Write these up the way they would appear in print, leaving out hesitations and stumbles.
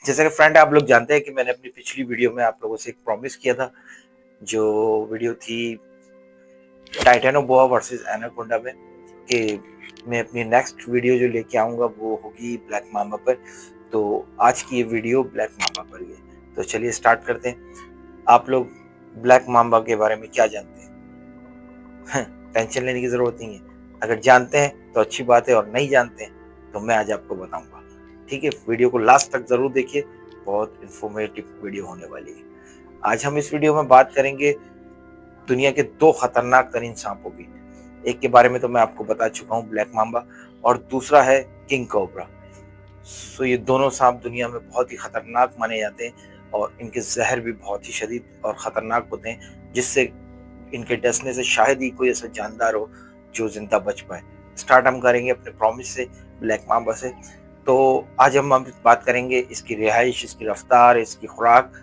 جیسا کہ فرینڈ آپ لوگ جانتے ہیں کہ میں نے اپنی پچھلی ویڈیو میں آپ لوگوں سے ایک پرومس کیا تھا، جو ویڈیو تھی ٹائٹینو بوا ورسز ایناکونڈا میں، کہ میں اپنی نیکسٹ ویڈیو جو لے کے آؤں گا وہ ہوگی بلیک مامبا پر۔ تو آج کی یہ ویڈیو بلیک مامبا پر ہی ہے، تو چلیے سٹارٹ کرتے ہیں۔ آپ لوگ بلیک مامبا کے بارے میں کیا جانتے ہیں؟ ٹینشن لینے کی ضرورت نہیں ہے، اگر جانتے ہیں تو اچھی بات ہے، اور نہیں جانتے ہیں تو میں آج آپ کو بتاؤں گا۔ ٹھیک ہے، ویڈیو کو لاسٹ تک ضرور دیکھیے، بہت انفارمیٹیو ویڈیو ہونے والی ہے۔ آج ہم اس ویڈیو میں بات کریں گے دنیا کے 2 خطرناک ترین سانپوں کی۔ ایک کے بارے میں تو میں آپ کو بتا چکا ہوں، بلیک مامبا، اور دوسرا ہے کنگ کوبرا۔ یہ دونوں سانپ دنیا میں بہت ہی خطرناک مانے جاتے ہیں، اور ان کے زہر بھی بہت ہی شدید اور خطرناک ہوتے ہیں، جس سے ان کے ڈسنے سے شاید ہی کوئی ایسا جاندار ہو جو زندہ بچ پائے۔ سٹارٹ ہم کریں گے اپنے پرومس سے، بلیک مامبا سے۔ تو آج ہم بات کریں گے اس کی رہائش، اس کی رفتار، اس کی خوراک،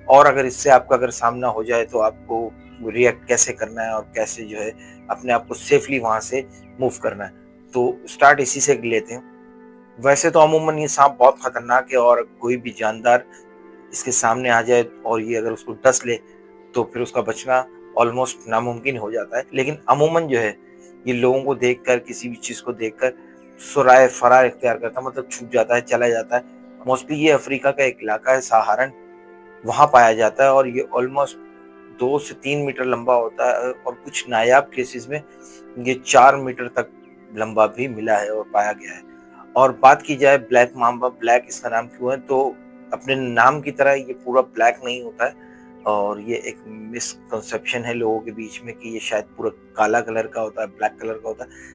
اور اگر اس سے آپ کا اگر سامنا ہو جائے تو آپ کو ریئیکٹ کیسے کرنا ہے، اور کیسے جو ہے اپنے آپ کو سیفلی وہاں سے موو کرنا ہے۔ تو سٹارٹ اسی سے لیتے ہیں۔ ویسے تو عموماً یہ سانپ بہت خطرناک ہے، اور کوئی بھی جاندار اس کے سامنے آ جائے اور یہ اگر اس کو ڈس لے تو پھر اس کا بچنا آلموسٹ ناممکن ہو جاتا ہے۔ لیکن عموماً جو ہے یہ لوگوں کو دیکھ کر، کسی بھی چیز کو دیکھ کر سرائے فرار اختیار کرتا ہے، مطلب چھپ جاتا ہے، چلا جاتا ہے۔ موسٹلی یہ افریقہ کا ایک علاقہ ہے سہارن، وہاں پایا جاتا ہے، اور یہ آلموسٹ 2 سے 3 میٹر لمبا ہوتا ہے، اور کچھ نایاب کیسز میں یہ 4 میٹر تک لمبا بھی ملا ہے اور پایا گیا ہے۔ اور بات کی جائے بلیک مامبا، بلیک اس کا نام کیوں ہے، تو اپنے نام کی طرح یہ پورا بلیک نہیں ہوتا ہے، اور یہ ایک مس کنسپشن ہے لوگوں کے بیچ میں کہ یہ شاید پورا کالا کلر کا ہوتا ہے، بلیک کلر کا ہوتا ہے۔